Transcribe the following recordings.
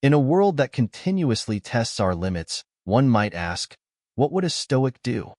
In a world that continuously tests our limits, one might ask, what would a Stoic do?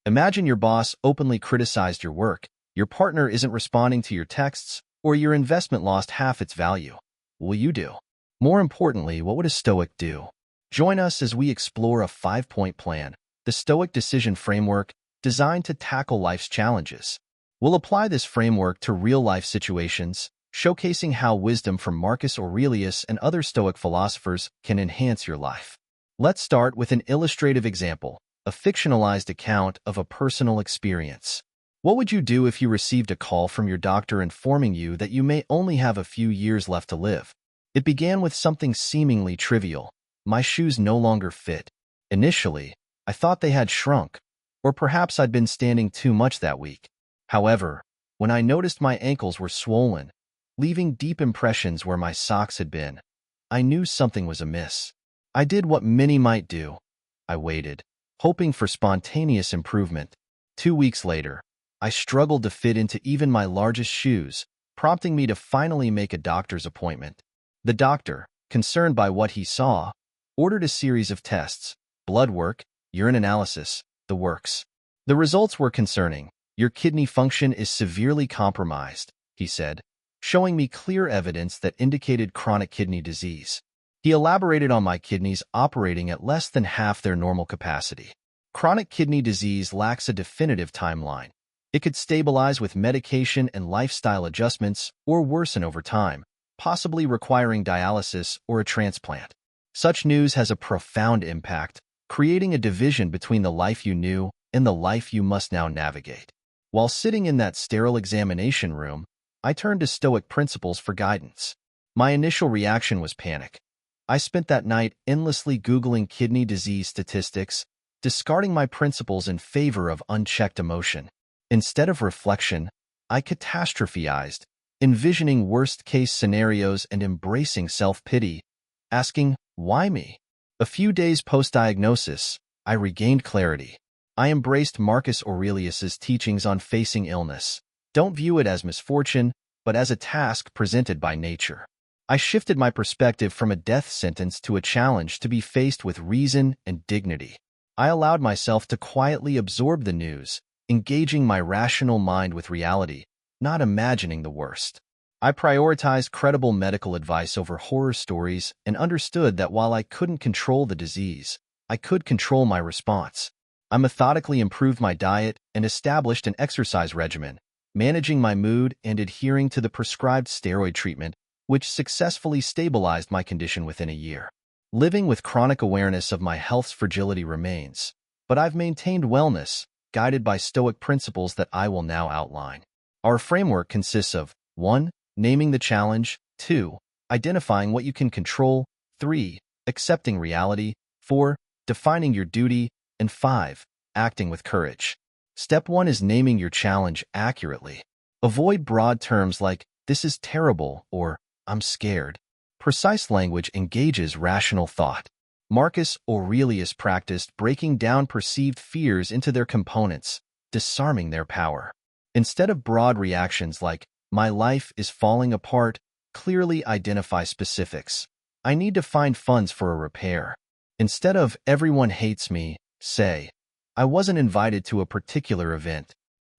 Imagine your boss openly criticized your work, your partner isn't responding to your texts, or your investment lost half its value. What will you do? More importantly, what would a Stoic do? Join us as we explore a 5-point plan, the Stoic Decision Framework, designed to tackle life's challenges. We'll apply this framework to real-life situations, showcasing how wisdom from Marcus Aurelius and other Stoic philosophers can enhance your life. Let's start with an illustrative example, a fictionalized account of a personal experience. What would you do if you received a call from your doctor informing you that you may only have a few years left to live? It began with something seemingly trivial. My shoes no longer fit. Initially, I thought they had shrunk, or perhaps I'd been standing too much that week. However, when I noticed my ankles were swollen, leaving deep impressions where my socks had been, I knew something was amiss. I did what many might do. I waited, hoping for spontaneous improvement. 2 weeks later, I struggled to fit into even my largest shoes, prompting me to finally make a doctor's appointment. The doctor, concerned by what he saw, ordered a series of tests, blood work, urine analysis, the works. The results were concerning. Your kidney function is severely compromised, he said, showing me clear evidence that indicated chronic kidney disease. He elaborated on my kidneys operating at less than half their normal capacity. Chronic kidney disease lacks a definitive timeline. It could stabilize with medication and lifestyle adjustments or worsen over time, possibly requiring dialysis or a transplant. Such news has a profound impact, creating a division between the life you knew and the life you must now navigate. While sitting in that sterile examination room, I turned to Stoic principles for guidance. My initial reaction was panic. I spent that night endlessly Googling kidney disease statistics, discarding my principles in favor of unchecked emotion. Instead of reflection, I catastrophized, envisioning worst-case scenarios and embracing self-pity, asking, why me? A few days post-diagnosis, I regained clarity. I embraced Marcus Aurelius's teachings on facing illness. Don't view it as misfortune, but as a task presented by nature. I shifted my perspective from a death sentence to a challenge to be faced with reason and dignity. I allowed myself to quietly absorb the news, engaging my rational mind with reality, not imagining the worst. I prioritized credible medical advice over horror stories and understood that while I couldn't control the disease, I could control my response. I methodically improved my diet and established an exercise regimen, managing my mood and adhering to the prescribed steroid treatment, which successfully stabilized my condition within a year. Living with chronic awareness of my health's fragility remains, but I've maintained wellness, guided by Stoic principles that I will now outline. Our framework consists of 1. Naming the challenge, 2. Identifying what you can control, 3. Accepting reality, 4. Defining your duty, and 5. Acting with courage. Step 1 is naming your challenge accurately. Avoid broad terms like, this is terrible, or I'm scared. Precise language engages rational thought. Marcus Aurelius practiced breaking down perceived fears into their components, disarming their power. Instead of broad reactions like, my life is falling apart, clearly identify specifics. I need to find funds for a repair. Instead of, everyone hates me, say, I wasn't invited to a particular event.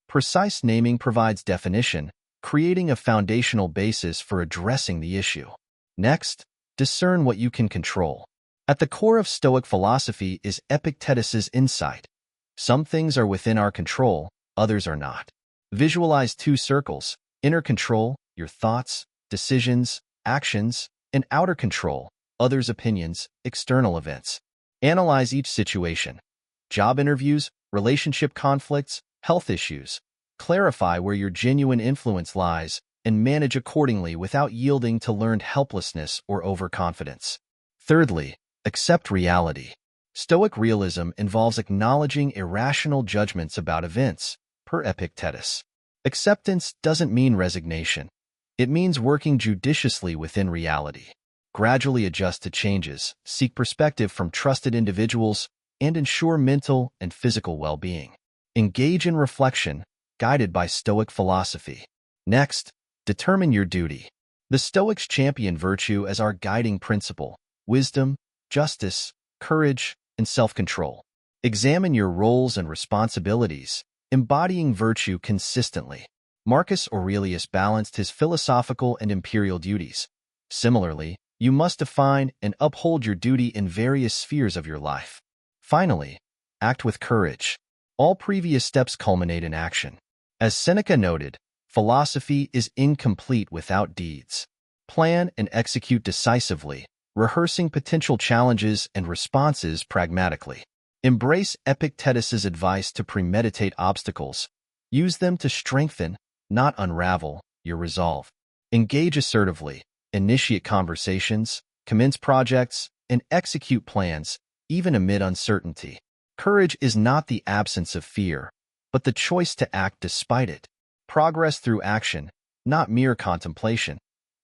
Precise naming provides definition, creating a foundational basis for addressing the issue. Next, discern what you can control. At the core of Stoic philosophy is Epictetus's insight. Some things are within our control, others are not. Visualize 2 circles, inner control, your thoughts, decisions, actions, and outer control, others' opinions, external events. Analyze each situation. Job interviews, relationship conflicts, health issues. Clarify where your genuine influence lies and manage accordingly without yielding to learned helplessness or overconfidence. Thirdly, accept reality. Stoic realism involves acknowledging irrational judgments about events, per Epictetus. Acceptance doesn't mean resignation. It means working judiciously within reality. Gradually adjust to changes, seek perspective from trusted individuals, and ensure mental and physical well-being. Engage in reflection, guided by Stoic philosophy. Next, determine your duty. The Stoics champion virtue as our guiding principle, wisdom, justice, courage, and self-control. Examine your roles and responsibilities, embodying virtue consistently. Marcus Aurelius balanced his philosophical and imperial duties. Similarly, you must define and uphold your duty in various spheres of your life. Finally, act with courage. All previous steps culminate in action. As Seneca noted, philosophy is incomplete without deeds. Plan and execute decisively, rehearsing potential challenges and responses pragmatically. Embrace Epictetus's advice to premeditate obstacles. Use them to strengthen, not unravel, your resolve. Engage assertively, initiate conversations, commence projects, and execute plans, even amid uncertainty. Courage is not the absence of fear, but the choice to act despite it. Progress through action, not mere contemplation.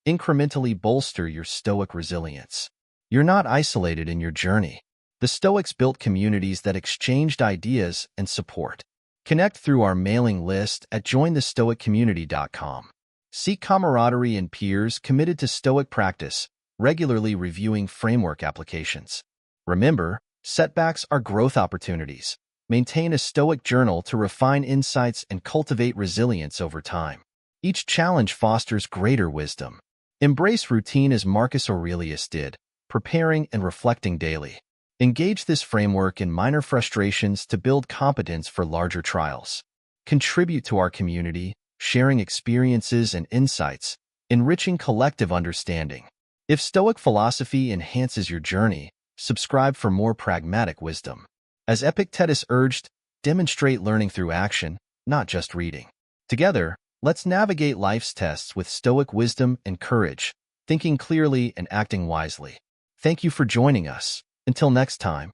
Incrementally bolster your Stoic resilience. You're not isolated in your journey. The Stoics built communities that exchanged ideas and support. Connect through our mailing list at jointhestoiccommunity.com. Seek camaraderie and peers committed to Stoic practice, regularly reviewing framework applications. Remember, setbacks are growth opportunities. Maintain a Stoic journal to refine insights and cultivate resilience over time. Each challenge fosters greater wisdom. Embrace routine as Marcus Aurelius did, preparing and reflecting daily. Engage this framework in minor frustrations to build competence for larger trials. Contribute to our community, sharing experiences and insights, enriching collective understanding. If Stoic philosophy enhances your journey, subscribe for more pragmatic wisdom. As Epictetus urged, demonstrate learning through action, not just reading. Together, let's navigate life's tests with Stoic wisdom and courage, thinking clearly and acting wisely. Thank you for joining us. Until next time.